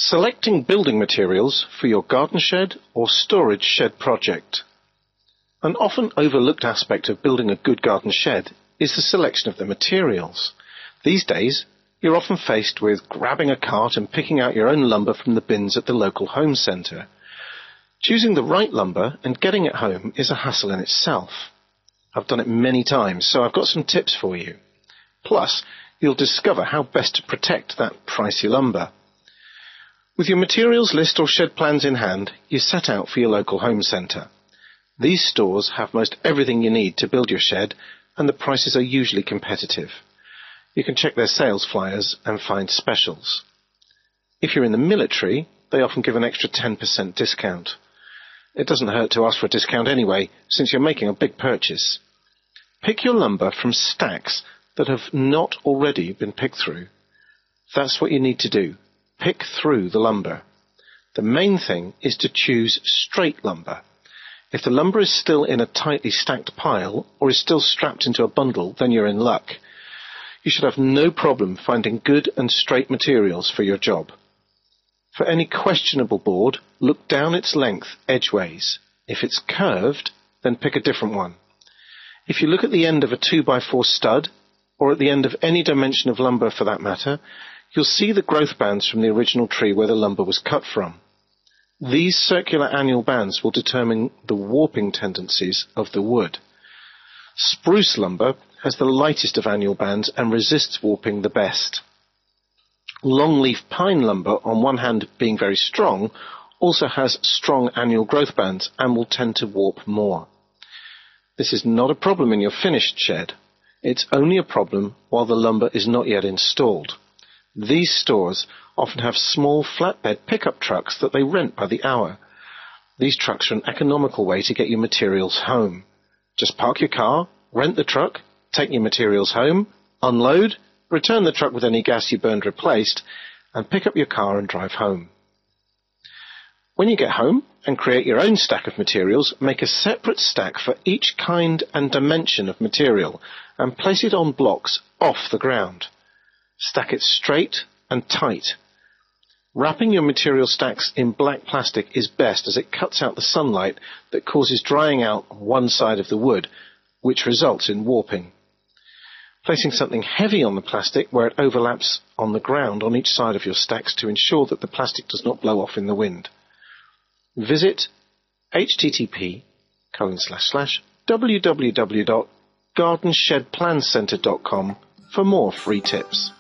Selecting building materials for your garden shed or storage shed project. An often overlooked aspect of building a good garden shed is the selection of the materials. These days, you're often faced with grabbing a cart and picking out your own lumber from the bins at the local home centre. Choosing the right lumber and getting it home is a hassle in itself. I've done it many times, so I've got some tips for you. Plus, you'll discover how best to protect that pricey lumber. With your materials list or shed plans in hand, you set out for your local home centre. These stores have most everything you need to build your shed, and the prices are usually competitive. You can check their sales flyers and find specials. If you're in the military, they often give an extra 10% discount. It doesn't hurt to ask for a discount anyway, since you're making a big purchase. Pick your lumber from stacks that have not already been picked through. That's what you need to do. Pick through the lumber. The main thing is to choose straight lumber. If the lumber is still in a tightly stacked pile or is still strapped into a bundle, then you're in luck. You should have no problem finding good and straight materials for your job. For any questionable board, look down its length edgeways. If it's curved, then pick a different one. If you look at the end of a 2x4 stud, or at the end of any dimension of lumber for that matter, you'll see the growth bands from the original tree where the lumber was cut from. These circular annual bands will determine the warping tendencies of the wood. Spruce lumber has the lightest of annual bands and resists warping the best. Longleaf pine lumber, on one hand being very strong, also has strong annual growth bands and will tend to warp more. This is not a problem in your finished shed. It's only a problem while the lumber is not yet installed. These stores often have small flatbed pickup trucks that they rent by the hour. These trucks are an economical way to get your materials home. Just park your car, rent the truck, take your materials home, unload, return the truck with any gas you burned replaced, and pick up your car and drive home. When you get home and create your own stack of materials, make a separate stack for each kind and dimension of material and place it on blocks off the ground. Stack it straight and tight. Wrapping your material stacks in black plastic is best, as it cuts out the sunlight that causes drying out on one side of the wood, which results in warping. Placing something heavy on the plastic where it overlaps on the ground on each side of your stacks to ensure that the plastic does not blow off in the wind. Visit http://www.gardenshedplancentre.com for more free tips.